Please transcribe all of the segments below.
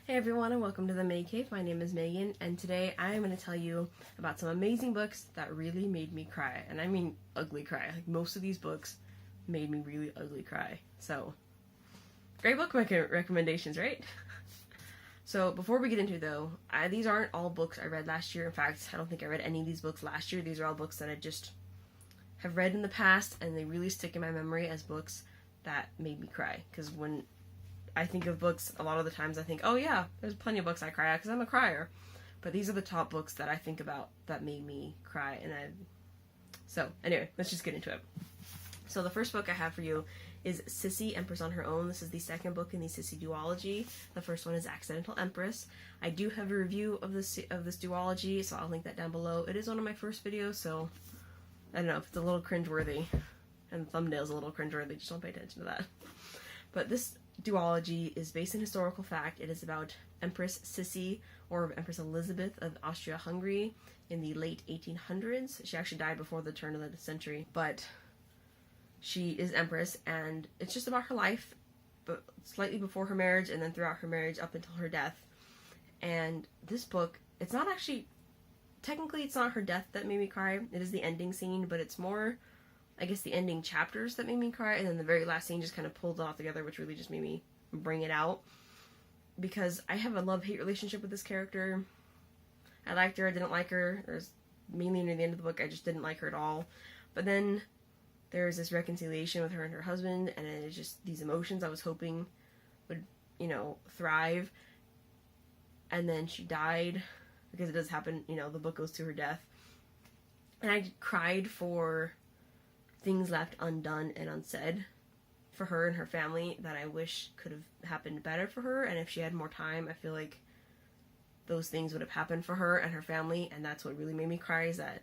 Hey everyone, and welcome to the Mae Cave. My name is Maegan, and today I am going to tell you about some amazing books that really made me cry. And I mean ugly cry. Like, most of these books made me really ugly cry. So, great book recommendations, right? So, before we get into it though, these aren't all books I read last year. In fact, I don't think I read any of these books last year. These are all books that I just have read in the past, and they really stick in my memory as books that made me cry. Because when I think of books, a lot of the times I think, oh yeah, there's plenty of books I cry at because I'm a crier. But these are the top books that I think about that made me cry. So anyway, let's just get into it. So the first book I have for you is Sissy, Empress on Her Own. This is the second book in the Sissy duology. The first one is Accidental Empress. I do have a review of this duology, so I'll link that down below. It is one of my first videos, so I don't know if it's a little cringeworthy, and the thumbnail's a little cringeworthy, just don't pay attention to that. But this duology is based in historical fact. It is about Empress Sisi, or Empress Elizabeth of Austria-Hungary in the late 1800s. She actually died before the turn of the century, but she is Empress, and it's just about her life, but slightly before her marriage, and then throughout her marriage up until her death. And this book, it's not actually, technically it's not her death that made me cry. It is the ending scene, but it's more, I guess, the ending chapters that made me cry, and then the very last scene just kind of pulled it all together, which really just made me bring it out. Because I have a love-hate relationship with this character. I liked her, I didn't like her. There's mainly near the end of the book, I just didn't like her at all. But then there's this reconciliation with her and her husband, and it's just these emotions I was hoping would, thrive. And then she died, because it does happen, the book goes to her death. And I cried for things left undone and unsaid for her and her family that I wish could have happened better for her. And if she had more time, I feel like those things would have happened for her and her family. And that's what really made me cry, is that,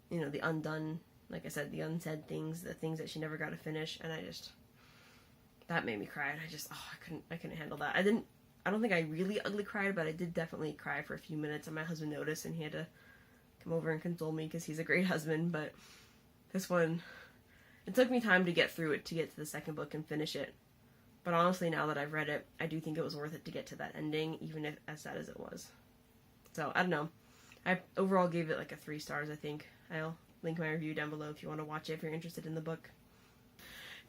the undone, like I said, the unsaid things, the things that she never got to finish. And that made me cry. And I couldn't handle that. I don't think I really ugly cried, but I did definitely cry for a few minutes, and my husband noticed, and he had to come over and console me because he's a great husband. But this one, it took me time to get through it, to get to the second book and finish it. But honestly, now that I've read it, I do think it was worth it to get to that ending, even if as sad as it was. So, I don't know. I overall gave it like a 3 stars, I think. I'll link my review down below if you want to watch it, if you're interested in the book.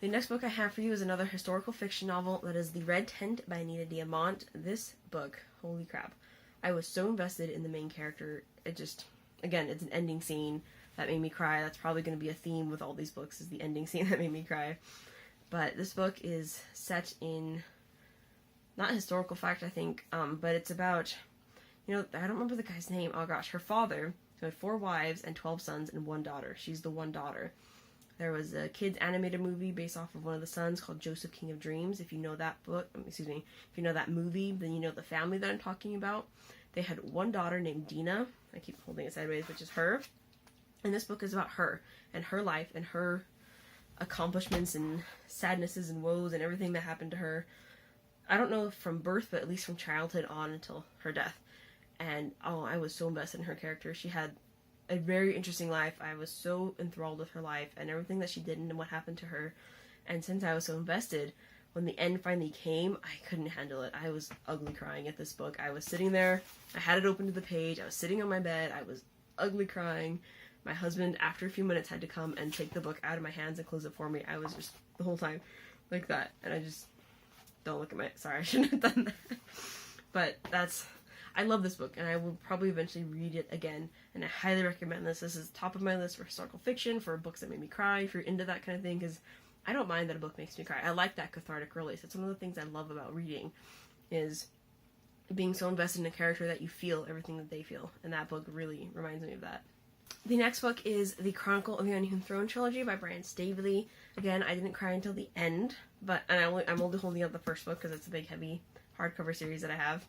The next book I have for you is another historical fiction novel that is The Red Tent by Anita Diamant. This book, holy crap. I was so invested in the main character. It just, again, it's an ending scene that made me cry. That's probably going to be a theme with all these books, is the ending scene that made me cry. But this book is set in, not historical fact, I think, but it's about, I don't remember the guy's name. Oh gosh, her father, who had 4 wives and 12 sons and 1 daughter. She's the one daughter. There was a kids animated movie based off of one of the sons called Joseph, King of Dreams. If you know that if you know that movie, then you know the family that I'm talking about. They had 1 daughter named Dina. I keep holding it sideways, which is her. And this book is about her and her life and her accomplishments and sadnesses and woes and everything that happened to her. I don't know from birth, but at least from childhood on until her death. And I was so invested in her character. She had a very interesting life. I was so enthralled with her life and everything that she did and what happened to her. And since I was so invested, when the end finally came, I couldn't handle it. I was ugly crying at this book. I was sitting there, I had it open to the page, I was sitting on my bed, I was ugly crying. My husband, after a few minutes, had to come and take the book out of my hands and close it for me. I was just, the whole time, like that. And I just, don't look at my, sorry, I shouldn't have done that. But I love this book, and I will probably eventually read it again, and I highly recommend this. This is top of my list for historical fiction, for books that made me cry, if you're into that kind of thing, because I don't mind that a book makes me cry. I like that cathartic release. It's one of the things I love about reading, is being so invested in a character that you feel everything that they feel, and that book really reminds me of that. The next book is the Chronicle of the Unhewn Throne trilogy by Brian Staveley. Again, I didn't cry until the end, and I'm only holding up the first book because it's a big, heavy hardcover series that I have.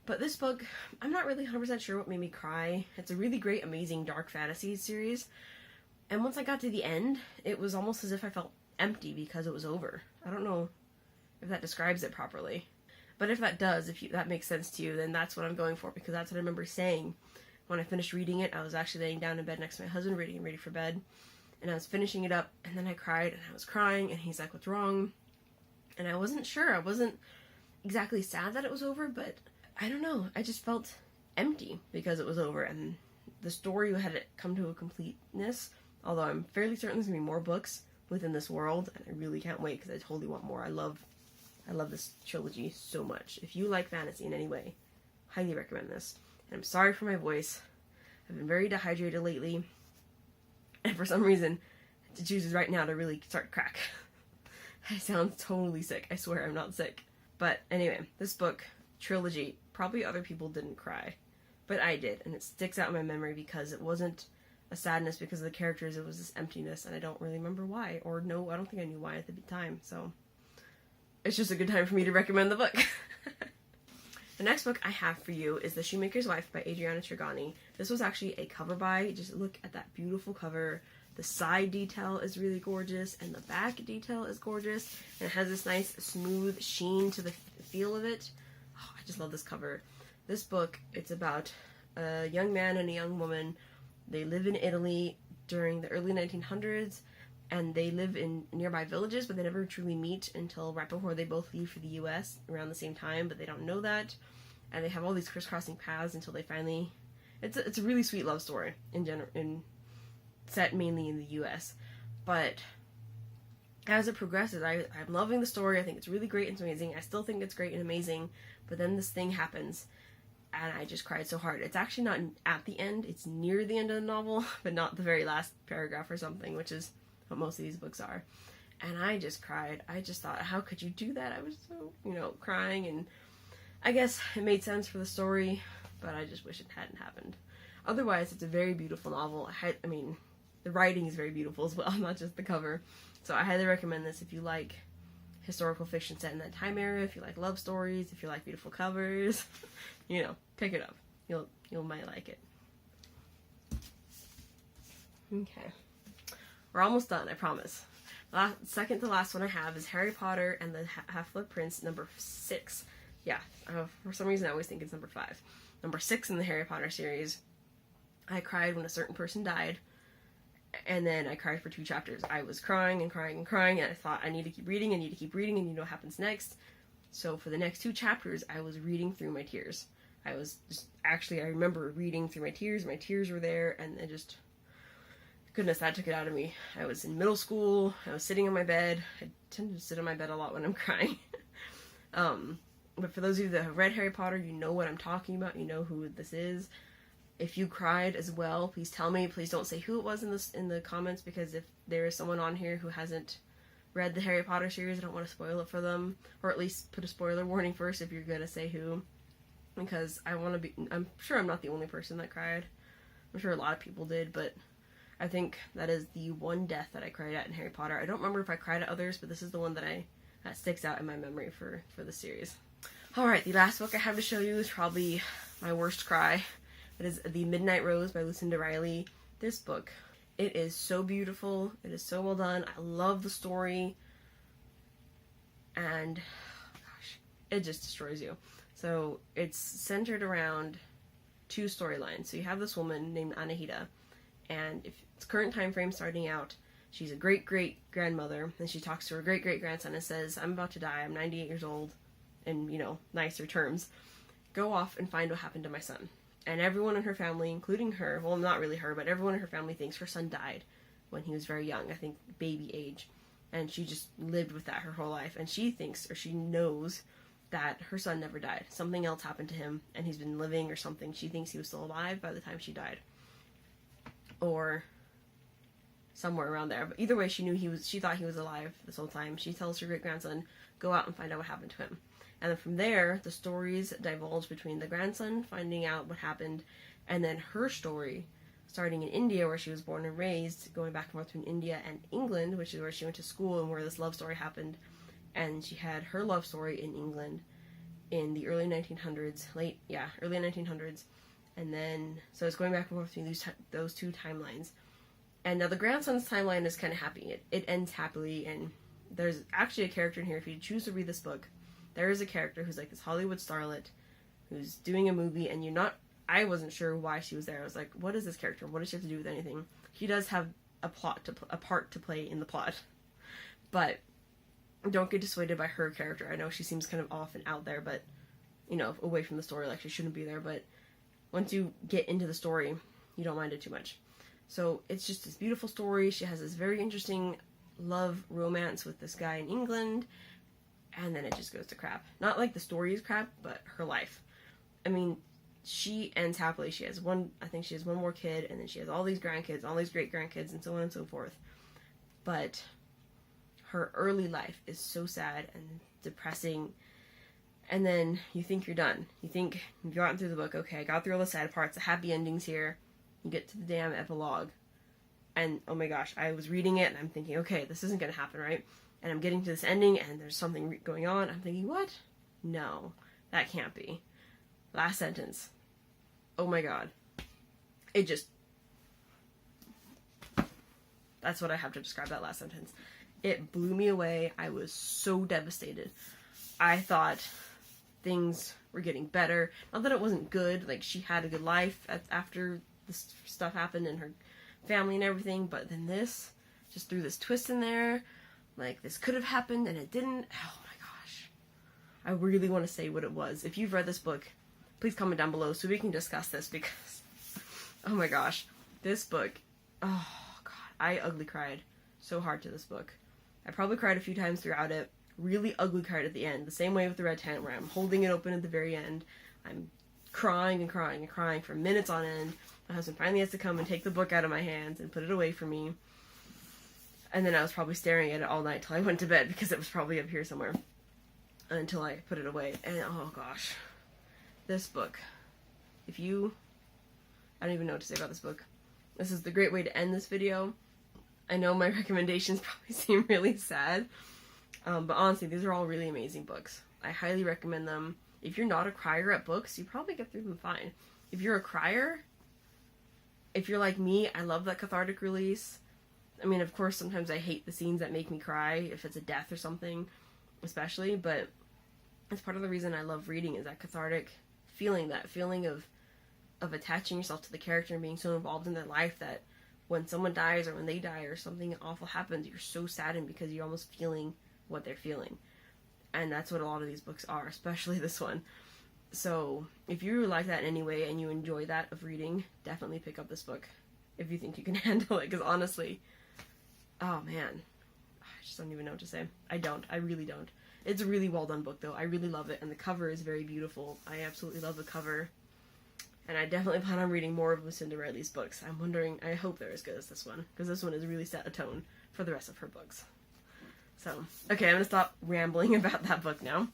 But this book, I'm not really 100% sure what made me cry. It's a really great, amazing dark fantasy series. And once I got to the end, it was almost as if I felt empty because it was over. I don't know if that describes it properly. But if that does, that makes sense to you, then that's what I'm going for, because that's what I remember saying. When I finished reading it, I was actually laying down in bed next to my husband, ready for bed. And I was finishing it up, and then I cried, and I was crying, and he's like, "What's wrong?" And I wasn't sure. exactly sad that it was over, but I don't know. I just felt empty because it was over, and the story had come to a completeness. Although I'm fairly certain there's gonna be more books within this world, and I really can't wait because I totally want more. I love this trilogy so much. If you like fantasy in any way, highly recommend this. And I'm sorry for my voice. I've been very dehydrated lately, and for some reason, it chooses right now to really start to crack. I sound totally sick. I swear I'm not sick. But anyway, this book, trilogy, probably other people didn't cry, but I did, and it sticks out in my memory because it wasn't a sadness because of the characters, it was this emptiness, and I don't really remember why, or no, I don't think I knew why at the time, so it's just a good time for me to recommend the book. The next book I have for you is The Shoemaker's Life by Adriana Trigani. This was actually a cover buy. Just look at that beautiful cover. The side detail is really gorgeous, and the back detail is gorgeous, and it has this nice smooth sheen to the feel of it. Oh, I just love this cover. This book, it's about a young man and a young woman. They live in Italy during the early 1900s, and they live in nearby villages, but they never truly meet until right before they both leave for the US around the same time, but they don't know that. And they have all these crisscrossing paths until they finally... It's a really sweet love story in general, set mainly in the US. But as it progresses, I'm loving the story. I think it's really great and it's amazing. I still think it's great and amazing, but then this thing happens, and I just cried so hard. It's actually not at the end, it's near the end of the novel, but not the very last paragraph or something, which is what most of these books are. And I just cried. I just thought, how could you do that? I was so, crying, and I guess it made sense for the story, but I just wish it hadn't happened. Otherwise, it's a very beautiful novel. I mean, the writing is very beautiful as well, not just the cover. So I highly recommend this if you like historical fiction set in that time era, if you like love stories, if you like beautiful covers, pick it up. You'll might like it. Okay. We're almost done, I promise. Second to last one I have is Harry Potter and the Half-Blood Prince, number 6. Yeah, for some reason I always think it's number 5. Number 6 in the Harry Potter series. I cried when a certain person died, and then I cried for 2 chapters. I was crying and crying and crying, and I thought, I need to keep reading, and you know what happens next. So for the next 2 chapters, I was reading through my tears. I remember reading through my tears were there, and it just... Goodness, that took it out of me. I was in middle school, I was sitting on my bed. I tend to sit on my bed a lot when I'm crying. But for those of you that have read Harry Potter, you know what I'm talking about, you know who this is. If you cried as well, please tell me. Please don't say who it was in the comments, because if there is someone on here who hasn't read the Harry Potter series, I don't want to spoil it for them. Or at least put a spoiler warning first if you're gonna say who. Because I'm sure I'm not the only person that cried. I'm sure a lot of people did, but I think that is the one death that I cried at in Harry Potter. I don't remember if I cried at others, but this is the one that sticks out in my memory for the series. Alright, the last book I have to show you is probably my worst cry. It is The Midnight Rose by Lucinda Riley. This book, it is so beautiful. It is so well done. I love the story. And, gosh, it just destroys you. So, it's centered around 2 storylines. So you have this woman named Anita, and if it's current time frame starting out, she's a great-great-grandmother, and she talks to her great-great-grandson and says, I'm about to die, I'm 98 years old, in, nicer terms. Go off and find what happened to my son. And everyone in her family, including her, well, not really her, but everyone in her family thinks her son died when he was very young, I think baby age. And she just lived with that her whole life. And she thinks, or she knows, that her son never died. Something else happened to him, and he's been living or something. She thinks he was still alive by the time she died. Or somewhere around there. But either way, she thought he was alive this whole time. She tells her great-grandson, go out and find out what happened to him. And then from there, the stories divulge between the grandson finding out what happened, and then her story, starting in India, where she was born and raised, going back and forth between India and England, which is where she went to school and where this love story happened. And she had her love story in England in the early 1900s, early 1900s. And then, so it's going back and forth between those 2 timelines. And now the grandson's timeline is kind of happy. It ends happily, and there's actually a character in here, if you choose to read this book, there is a character who's like this Hollywood starlet who's doing a movie, and I wasn't sure why she was there. I was like, what is this character? What does she have to do with anything? She does have a part to play in the plot. But don't get dissuaded by her character. I know she seems kind of off and out there, but, you know, away from the story, like she shouldn't be there, but once you get into the story, you don't mind it too much. So it's just this beautiful story. She has this very interesting love romance with this guy in England, and then it just goes to crap. Not like the story is crap, but her life. I mean, she ends happily. She has I think she has one more kid, and then she has all these grandkids, all these great grandkids, and so on and so forth. But her early life is so sad and depressing, and then you think you're done. You think you've gotten through the book. Okay, I got through all the sad parts, the happy endings here. You get to the damn epilogue, and oh my gosh, I was reading it, and I'm thinking, okay, this isn't going to happen, right? And I'm getting to this ending, and there's something going on. I'm thinking, what? No, that can't be. Last sentence. Oh my god. It just... That's what I have to describe that last sentence. It blew me away. I was so devastated. I thought things were getting better. Not that it wasn't good. Like, she had a good life after this stuff happened in her family and everything. But then this just threw this twist in there. Like, this could have happened and it didn't. Oh my gosh. I really want to say what it was. If you've read this book, please comment down below so we can discuss this, because, oh my gosh. This book, oh god. I ugly cried so hard to this book. I probably cried a few times throughout it. Really ugly cried at the end. The same way with the Red Tent, where I'm holding it open at the very end. I'm crying and crying and crying for minutes on end. My husband finally has to come and take the book out of my hands and put it away from me. And then I was probably staring at it all night till I went to bed, because it was probably up here somewhere until I put it away. And oh gosh. This book. I don't even know what to say about this book. This is the great way to end this video. I know my recommendations probably seem really sad, but honestly, these are all really amazing books. I highly recommend them. If you're not a crier at books, you probably get through them fine. If you're a crier, if you're like me, I love that cathartic release. I mean, of course, sometimes I hate the scenes that make me cry, if it's a death or something, especially, but it's part of the reason I love reading, is that cathartic feeling, that feeling of attaching yourself to the character and being so involved in their life that when someone dies or when they die or something awful happens, you're so saddened because you're almost feeling what they're feeling. And that's what a lot of these books are, especially this one. So if you like that in any way and you enjoy that of reading, definitely pick up this book if you think you can handle it, because honestly, oh man, I just don't even know what to say. I really don't. It's a really well done book though. I really love it, and the cover is very beautiful. I absolutely love the cover. And I definitely plan on reading more of Lucinda Riley's books. I'm wondering, I hope they're as good as this one, because this one has really set a tone for the rest of her books. So, okay, I'm going to stop rambling about that book now.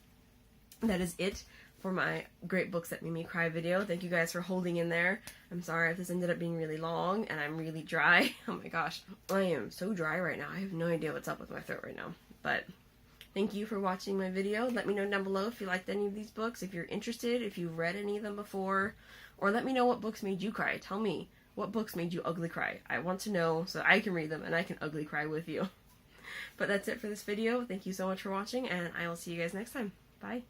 That is it for my Great Books That Made Me Cry video. Thank you guys for holding in there. I'm sorry if this ended up being really long, and I'm really dry. Oh my gosh, I am so dry right now. I have no idea what's up with my throat right now. But thank you for watching my video. Let me know down below if you liked any of these books, if you're interested, if you've read any of them before. Or let me know what books made you cry. Tell me what books made you ugly cry. I want to know so I can read them and I can ugly cry with you. But that's it for this video. Thank you so much for watching, and I will see you guys next time. Bye.